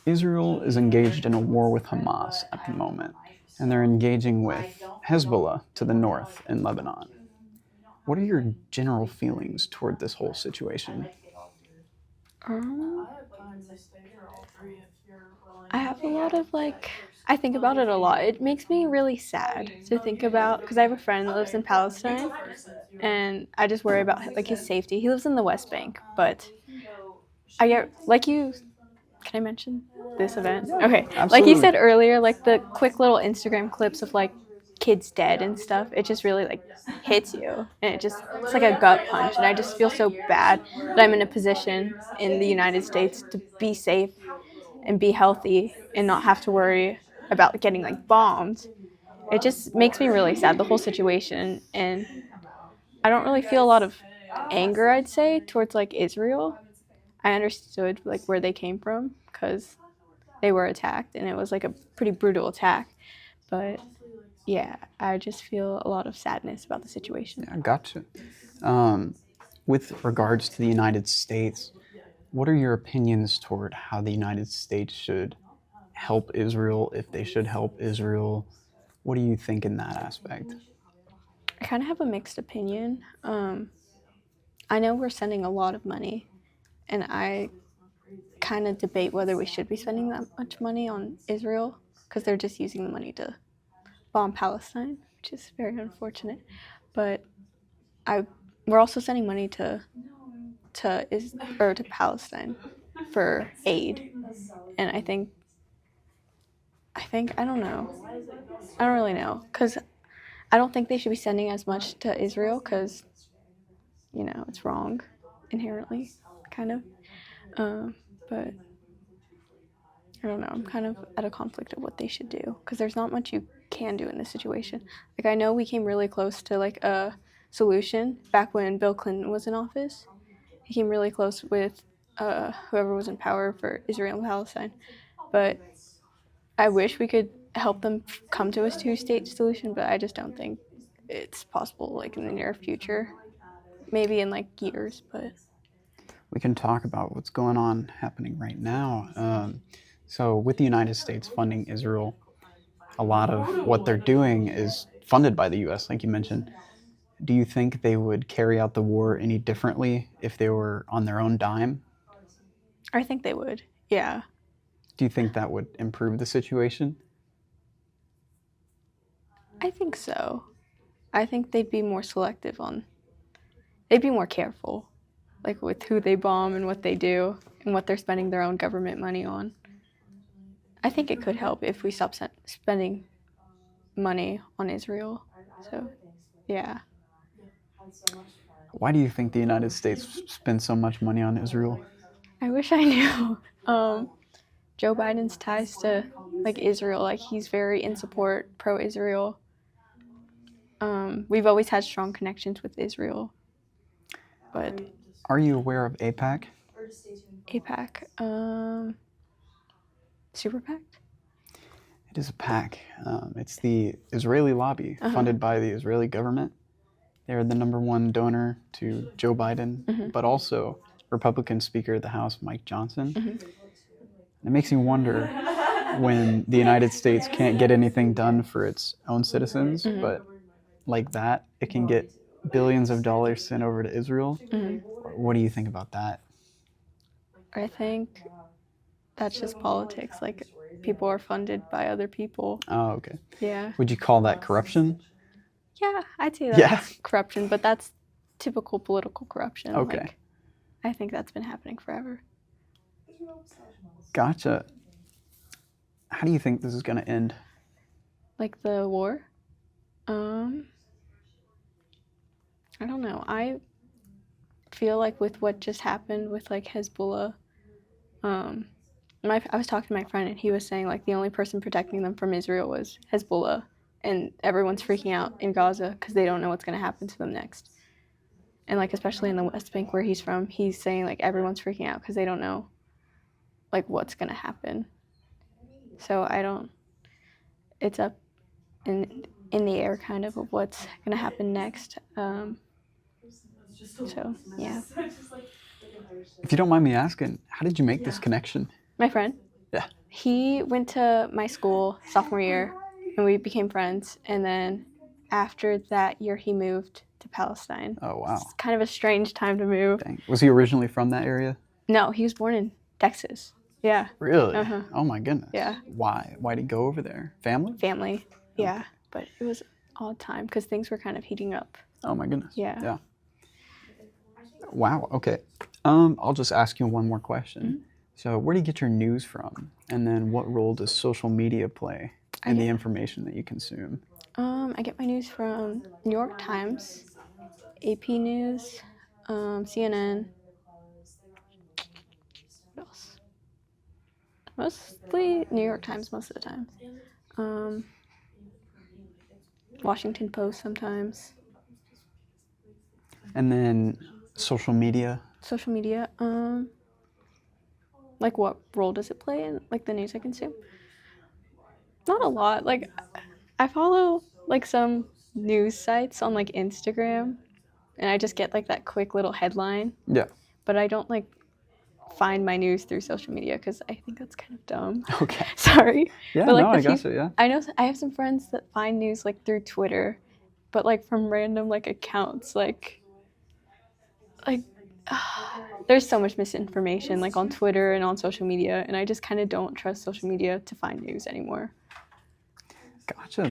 Israel is engaged in a war with Hamas at the moment, and they're engaging with Hezbollah to the north in Lebanon. What are your general feelings toward this whole situation? Um, I have a lot of I think about it a lot. It makes me really sad to think about because I have a friend that lives in Palestine, and I just worry about his safety. He lives in the West Bank, but I get like you. Can I mention this event? Yeah, Okay, like you absolutely. said earlier, like the quick little Instagram clips of kids dead and stuff. It just really hits you, and it's like a gut punch. And I just feel so bad that I'm in a position in the United States to be safe and be healthy and not have to worry about getting bombed. It just makes me really sad, the whole situation. And I don't really feel a lot of anger, I'd say, towards Israel. I understood where they came from because they were attacked and it was a pretty brutal attack. But yeah, I just feel a lot of sadness about the situation. Yeah, gotcha. Um, with regards to the United States, what are your opinions toward how the United States should help Israel, if they should help Israel? What do you think in that aspect? I kind of have a mixed opinion. I know we're sending a lot of money, and I kind of debate whether we should be spending that much money on Israel because they're just using the money to bomb Palestine, which is very unfortunate. But I we're also sending money to Palestine for aid, and I think I don't know. I don't really know because I don't think they should be sending as much to Israel because it's wrong inherently, kind of. But I don't know. I'm kind of at a conflict of what they should do because there's not much you can do in this situation. I know we came really close to a solution back when Bill Clinton was in office. He came really close with whoever was in power for Israel and Palestine. But I wish we could help them come to a two-state solution, but I just don't think it's possible in the near future. Maybe in years, but We can talk about what's going on happening right now. So, with the United States funding Israel, a lot of what they're doing is funded by the U.S., like you mentioned. Do you think they would carry out the war any differently if they were on their own dime? I think they would. Yeah. Do you think that would improve the situation? I think so. I think they'd be more selective they'd be more careful, with who they bomb and what they do and what they're spending their own government money on. I think it could help if we stop spending money on Israel. So, yeah. Why do you think the United States spends so much money on Israel? I wish I knew. Joe Biden's ties to Israel, he's very in support, pro-Israel. We've always had strong connections with Israel, but Are you aware of APAC? APAC, Super PAC. It is a PAC. It's the Israeli lobby funded by the Israeli government. They're the number one donor to Joe Biden, but also Republican Speaker of the House Mike Johnson. It makes me wonder when the United States can't get anything done for its own citizens, but like that, it can get billions of dollars sent over to Israel. What do you think about that? I think that's just politics. People are funded by other people. Oh, okay. Yeah. Would you call that corruption? Yeah, I'd say that's Yeah. corruption, but that's typical political corruption. Okay. I think that's been happening forever. Gotcha. How do you think this is going to end? The war? I don't know. I feel with what just happened with Hezbollah, I was talking to my friend and he was saying the only person protecting them from Israel was Hezbollah, and everyone's freaking out in Gaza because they don't know what's going to happen to them next. And especially in the West Bank where he's from, he's saying everyone's freaking out because they don't know what's going to happen. So I don't. It's up in the air kind of what's going to happen next. So yeah. If you don't mind me asking, how did you make this connection? My friend. Yeah. He went to my school sophomore year, and we became friends. And then after that year, he moved to Palestine. Oh, wow. It's kind of a strange time to move. Dang. Was he originally from that area? No, he was born in Texas. Yeah. Really? Uh-huh. Oh my goodness. Yeah. Why? Why'd he go over there? Family? Family. Yeah. But it was odd time because things were kind of heating up. Oh my goodness. Yeah. Yeah. Wow. Okay. I'll just ask you one more question. Mm-hmm. So, where do you get your news from? And then, what role does social media play in the information that you consume? I get my news from New York Times, AP News, CNN. What else? Mostly New York Times most of the time. Washington Post sometimes. And then, social media. Social media. Like what role does it play in like the news I consume? Not a lot. Like I follow like some news sites on like Instagram, and I just get like that quick little headline. Yeah. But I don't like find my news through social media because I think that's kind of dumb. Okay. Sorry. Yeah. But, like, no, I got you. Yeah. I know I have some friends that find news like through Twitter, but like from random like accounts like there's so much misinformation like on Twitter and on social media, and I just kind of don't trust social media to find news anymore. Gotcha.